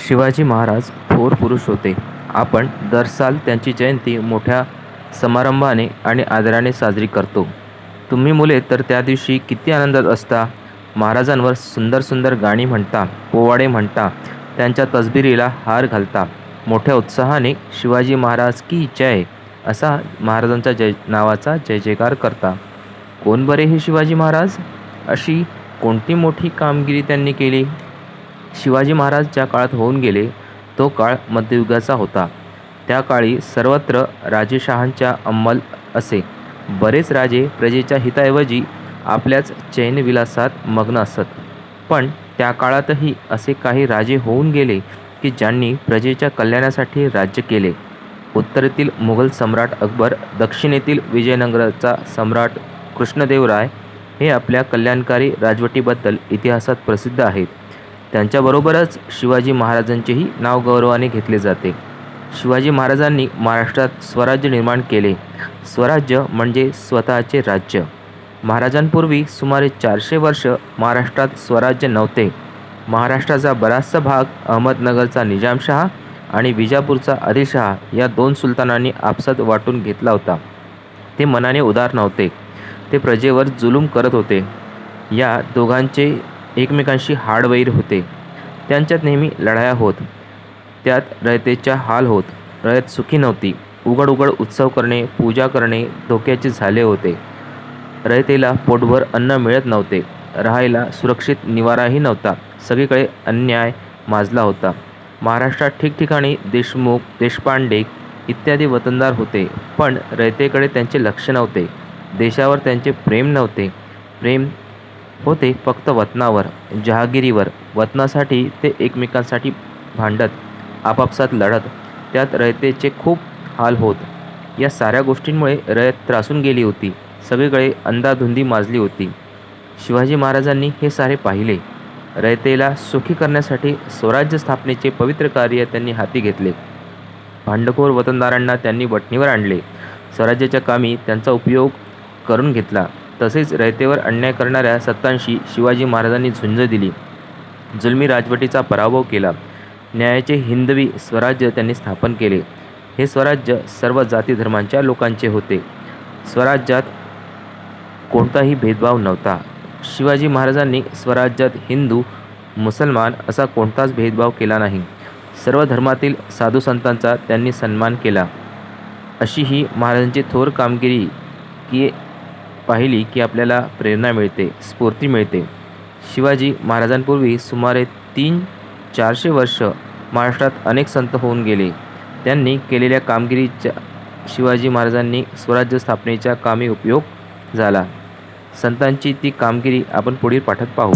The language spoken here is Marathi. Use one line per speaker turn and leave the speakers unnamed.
शिवाजी महाराज थोर पुरुष होते. आपण दर साल त्यांची जयंती मोठ्या समारंभाने आणि आदराने साजरी करतो. तुम्ही मुले तर त्या दिवशी किती आनंदात असता. महाराजांवर सुंदर सुंदर गाणी म्हणता, पोवाडे म्हणता, त्यांच्या तसबिरीला हार घालता. मोठ्या उत्साहाने शिवाजी महाराज की जय असा महाराजांच्या नावाचा जय जयकार करता. कोण बरे हे शिवाजी महाराज? अशी कोणती मोठी कामगिरी त्यांनी केली? शिवाजी महाराज ज्या काळात होऊन गेले तो काळ मध्ययुगाचा होता. त्या काळी सर्वत्र राजेशहांच्या अंमल असे. बरेच राजे प्रजेच्या हिताऐवजी आपल्याच चैनविलासात मग्न असत. पण त्या काळातही असे काही राजे होऊन गेले की ज्यांनी प्रजेच्या कल्याणासाठी राज्य केले. उत्तरेतील मुघल सम्राट अकबर, दक्षिणेतील विजयनगरचा सम्राट कृष्णदेवराय हे आपल्या कल्याणकारी राजवटीबद्दल इतिहासात प्रसिद्ध आहेत. त्यांच्याबरोबरच शिवाजी महाराजांचेही नाव गौरवाने घेतले जाते. शिवाजी महाराजांनी महाराष्ट्रात स्वराज्य निर्माण केले. स्वराज्य म्हणजे स्वतःचे राज्य. महाराजांपूर्वी सुमारे 400 वर्ष महाराष्ट्रात स्वराज्य नव्हते. महाराष्ट्राचा बराचसा भाग अहमदनगरचा निजामशहा आणि विजापूरचा आदिलशहा या 2 सुलतानांनी आपसात वाटून घेतला होता. ते मनाने उदार नव्हते. ते प्रजेवर जुलूम करत होते. या दोघांचे एकमेकांशी हाडवैर होते. त्यांच्यात नेहमी लढाया होत. त्यात रयतेच्या हाल होत. रयत सुखी नव्हती. उघड उघड उत्सव करणे, पूजा करणे धोक्याचे झाले होते. रयतेला पोटभर अन्न मिळत नव्हते. राहायला सुरक्षित निवाराही नव्हता. सगळीकडे अन्याय माजला होता. महाराष्ट्रात ठिकठिकाणी देशमुख, देशपांडे इत्यादी वतनदार होते. पण रयतेकडे त्यांचे लक्ष नव्हते. देशावर त्यांचे प्रेम नव्हते. प्रेम होते फक्त वतनावर, जहागिरीवर. वतनासाठी ते एकमेकांसाठी भांडत, आपापसात लढत. त्यात रयतेचे खूप हाल होत. या साऱ्या गोष्टींमुळे रयत त्रासून गेली होती. सगळीकडे अंधाधुंदी माजली होती. शिवाजी महाराजांनी हे सारे पाहिले. रयतेला सुखी करण्यासाठी स्वराज्य स्थापनेचे पवित्र कार्य त्यांनी हाती घेतले. भांडखोर वतनदारांना त्यांनी वठणीवर आणले. स्वराज्याच्या कामी त्यांचा उपयोग करून घेतला. तसेच रयतेवर अन्याय करणाऱ्या सत्तांशी शिवाजी महाराजांनी झुंज दिली. जुलमी राजवटीचा पराभव केला. न्यायाचे हिंदवी स्वराज्य त्यांनी स्थापन केले. हे स्वराज्य सर्व जाती धर्मांच्या लोकांचे होते. स्वराज्यात कोणताही भेदभाव नव्हता. शिवाजी महाराजांनी स्वराज्यात हिंदू, मुसलमान असा कोणताच भेदभाव केला नाही. सर्व धर्मातील साधू संतांचा त्यांनी सन्मान केला. अशी ही महाराजांची थोर कामगिरी की पाहिली की आपल्याला प्रेरणा मिळते, स्फूर्ती मिळते. शिवाजी महाराजांपूर्वी सुमारे 300-400 वर्ष महाराष्ट्रात अनेक संत होऊन गेले. त्यांनी केलेल्या कामगिरीचा शिवाजी महाराजांनी स्वराज्य स्थापनेच्या कामी उपयोग झाला. संतांची ती कामगिरी आपण पुढील पाठात पाहू.